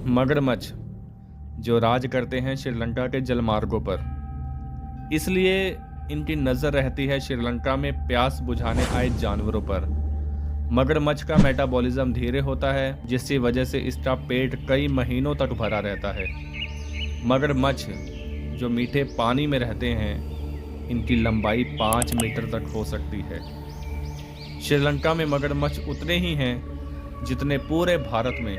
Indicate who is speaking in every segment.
Speaker 1: मगरमच्छ जो राज करते हैं श्रीलंका के जलमार्गों पर, इसलिए इनकी नज़र रहती है श्रीलंका में प्यास बुझाने आए जानवरों पर। मगरमच्छ का मेटाबॉलिज्म धीरे होता है, जिसकी वजह से इसका पेट कई महीनों तक भरा रहता है। मगरमच्छ जो मीठे पानी में रहते हैं, इनकी लंबाई 5 मीटर तक हो सकती है। श्रीलंका में मगरमच्छ उतने ही हैं जितने पूरे भारत में।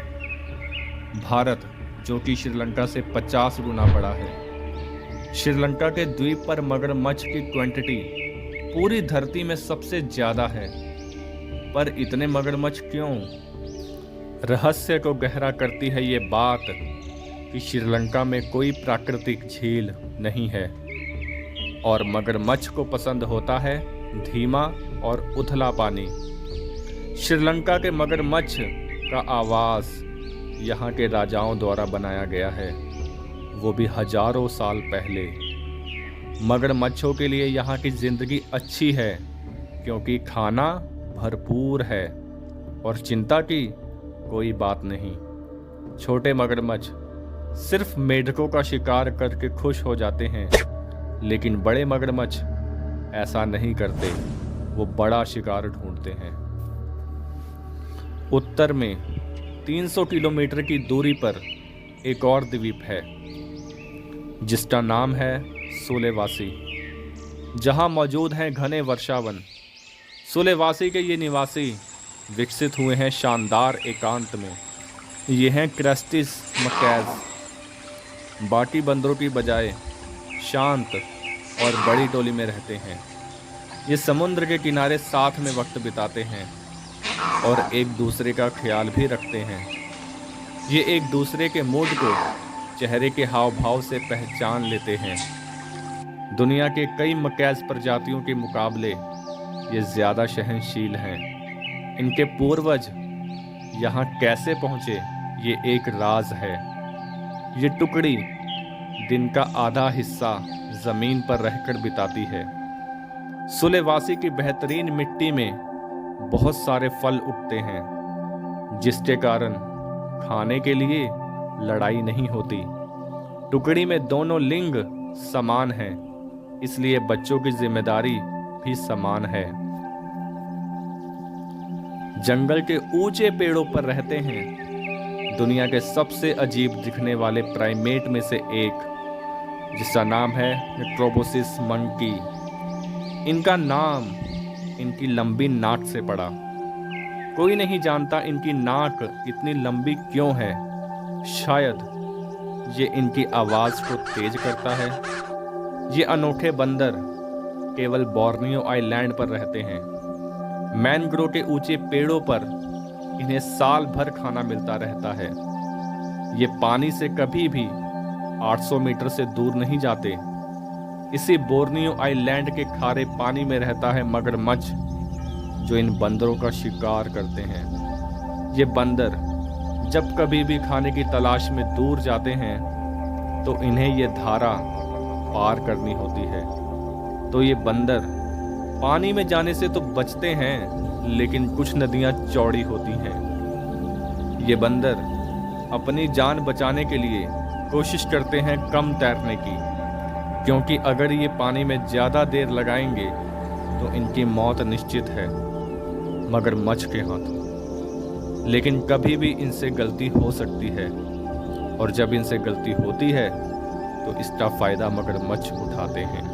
Speaker 1: भारत जो कि श्रीलंका से 50 गुना बड़ा है। श्रीलंका के द्वीप पर मगरमच्छ की क्वांटिटी पूरी धरती में सबसे ज़्यादा है। पर इतने मगरमच्छ क्यों? रहस्य को गहरा करती है ये बात कि श्रीलंका में कोई प्राकृतिक झील नहीं है और मगरमच्छ को पसंद होता है धीमा और उथला पानी। श्रीलंका के मगरमच्छ का आवास यहाँ के राजाओं द्वारा बनाया गया है, वो भी हजारों साल पहले। मगरमच्छों के लिए यहाँ की जिंदगी अच्छी है क्योंकि खाना भरपूर है और चिंता की कोई बात नहीं। छोटे मगरमच्छ सिर्फ मेढकों का शिकार करके खुश हो जाते हैं, लेकिन बड़े मगरमच्छ ऐसा नहीं करते, वो बड़ा शिकार ढूंढते हैं। उत्तर में 300 किलोमीटर की दूरी पर एक और द्वीप है जिसका नाम है सुलेवासी, जहां मौजूद हैं घने वर्षावन। सुलेवासी के ये निवासी विकसित हुए हैं शानदार एकांत में। ये हैं क्रेस्टिस मकैज। बाकी बंदरों की बजाय शांत और बड़ी टोली में रहते हैं। ये समुद्र के किनारे साथ में वक्त बिताते हैं और एक दूसरे का ख्याल भी रखते हैं। ये एक दूसरे के मूड को चेहरे के हाव भाव से पहचान लेते हैं। दुनिया के कई मकैज प्रजातियों के मुकाबले ये ज़्यादा सहनशील हैं। इनके पूर्वज यहाँ कैसे पहुँचे, ये एक राज है। ये टुकड़ी दिन का आधा हिस्सा ज़मीन पर रहकर बिताती है। सुलेवासी की बेहतरीन मिट्टी में बहुत सारे फल उगते हैं, जिसके कारण खाने के लिए लड़ाई नहीं होती। टुकड़ी में दोनों लिंग समान हैं, इसलिए बच्चों की जिम्मेदारी भी समान है। जंगल के ऊंचे पेड़ों पर रहते हैं दुनिया के सबसे अजीब दिखने वाले प्राइमेट में से एक, जिसका नाम है नेक्रोबोसिस मंकी। इनका नाम इनकी लंबी नाक से पड़ा। कोई नहीं जानता इनकी नाक इतनी लंबी क्यों है। शायद ये इनकी आवाज़ को तेज करता है। ये अनोखे बंदर केवल बोर्नियो आइलैंड पर रहते हैं। मैनग्रोव के ऊंचे पेड़ों पर इन्हें साल भर खाना मिलता रहता है। ये पानी से कभी भी 800 मीटर से दूर नहीं जाते। इसी बोर्नियो आइलैंड के खारे पानी में रहता है मगरमच्छ, जो इन बंदरों का शिकार करते हैं। ये बंदर जब कभी भी खाने की तलाश में दूर जाते हैं तो इन्हें ये धारा पार करनी होती है। तो ये बंदर पानी में जाने से तो बचते हैं, लेकिन कुछ नदियां चौड़ी होती हैं। ये बंदर अपनी जान बचाने के लिए कोशिश करते हैं कम तैरने की, क्योंकि अगर ये पानी में ज़्यादा देर लगाएंगे तो इनकी मौत निश्चित है मगरमच्छ के हाथों। लेकिन कभी भी इनसे गलती हो सकती है, और जब इनसे गलती होती है तो इसका फ़ायदा मगरमच्छ उठाते हैं।